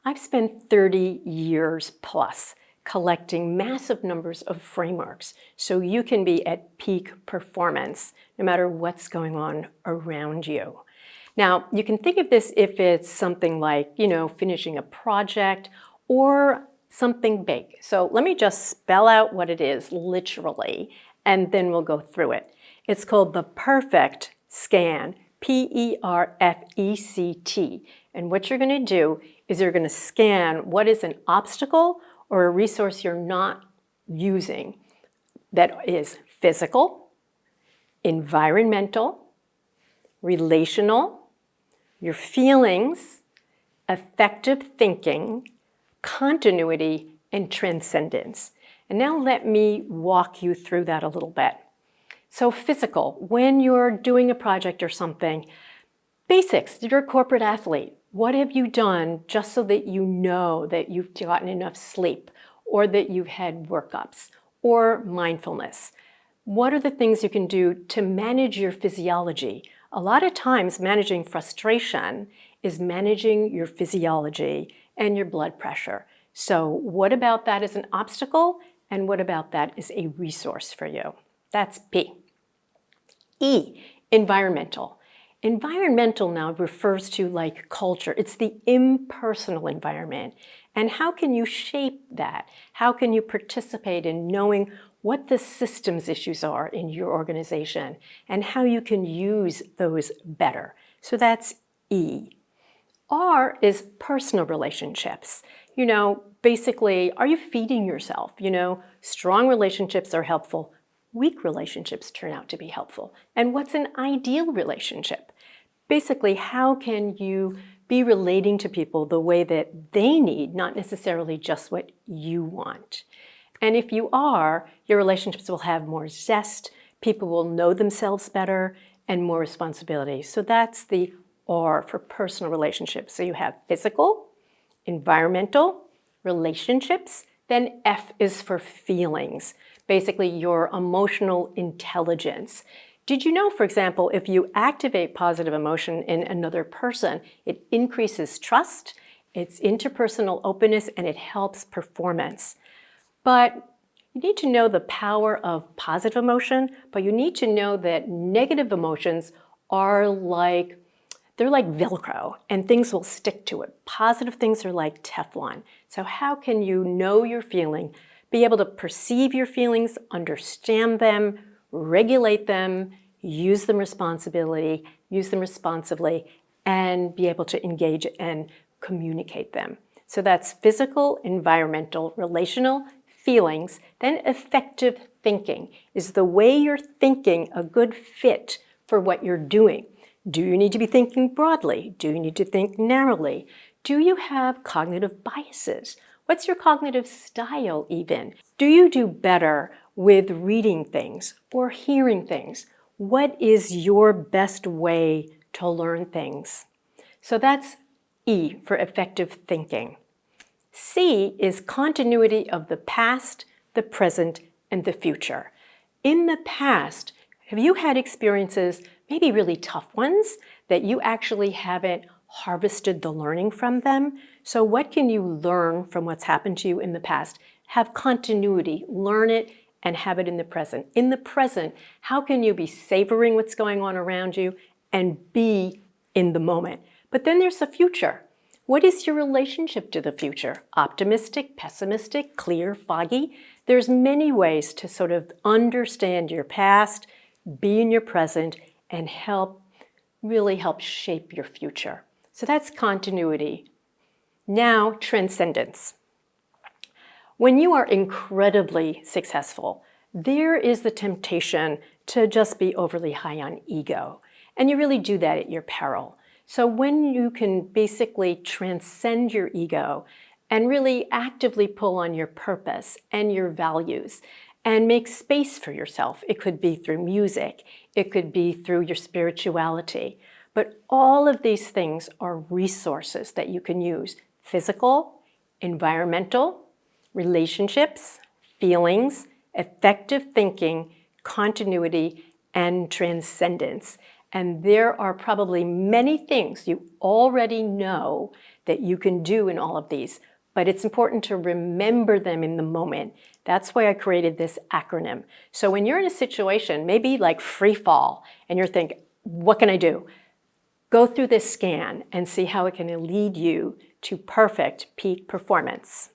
I've spent 30 years plus collecting massive numbers of frameworks so you can be at peak performance no matter what's going on around you. Now, you can think of this if it's something like, finishing a project or something big. So let me just spell out what it is literally, and then we'll go through it. It's called the Perfect Scan, Perfect. And what you're going to do is you're going to scan what is an obstacle or a resource you're not using that is physical, environmental, relational, your feelings, effective thinking, continuity, and transcendence. And now let me walk you through that a little bit. So physical, when you're doing a project or something, basics, you're a corporate athlete. What have you done just so that you know that you've gotten enough sleep or that you've had workups or mindfulness? What are the things you can do to manage your physiology? A lot of times managing frustration is managing your physiology and your blood pressure. So what about that is an obstacle and what about that is a resource for you? That's P. E, environmental. Environmental now refers to like culture. It's the impersonal environment. And how can you shape that? How can you participate in knowing what the systems issues are in your organization and how you can use those better? So that's E. R is personal relationships. Basically, are you feeding yourself? Strong relationships are helpful. Weak relationships turn out to be helpful. And what's an ideal relationship? Basically, how can you be relating to people the way that they need, not necessarily just what you want? And if you are, your relationships will have more zest, people will know themselves better, and more responsibility. So that's the R for personal relationships. So you have physical, environmental, relationships, then F is for feelings, basically your emotional intelligence. Did you know, for example, if you activate positive emotion in another person, it increases trust, it's interpersonal openness, and it helps performance. But you need to know the power of positive emotion, but you need to know that negative emotions are they're like Velcro, and things will stick to it. Positive things are like Teflon. So how can you know your feeling, be able to perceive your feelings, understand them, regulate them, use them responsibly, and be able to engage and communicate them? So that's physical, environmental, relational, feelings. Then effective thinking is the way you're thinking a good fit for what you're doing. Do you need to be thinking broadly? Do you need to think narrowly? Do you have cognitive biases? What's your cognitive style even? Do you do better with reading things or hearing things? What is your best way to learn things? So that's E for effective thinking. C is continuity of the past, the present, and the future. In the past, have you had experiences, maybe really tough ones, that you actually haven't harvested the learning from them? So what can you learn from what's happened to you in the past? Have continuity, learn it, and have it in the present. In the present, how can you be savoring what's going on around you and be in the moment? But then there's the future. What is your relationship to the future? Optimistic, pessimistic, clear, foggy? There's many ways to sort of understand your past, be in your present, and really help shape your future. So that's continuity. Now, transcendence. When you are incredibly successful, there is the temptation to just be overly high on ego. And you really do that at your peril. So when you can basically transcend your ego and really actively pull on your purpose and your values and make space for yourself, it could be through music, it could be through your spirituality, but all of these things are resources that you can use: physical, environmental, relationships, feelings, effective thinking, continuity, and transcendence. And there are probably many things you already know that you can do in all of these, but it's important to remember them in the moment. That's why I created this acronym. So when you're in a situation, maybe like free fall, and you're thinking, what can I do? Go through this scan and see how it can lead you to perfect peak performance.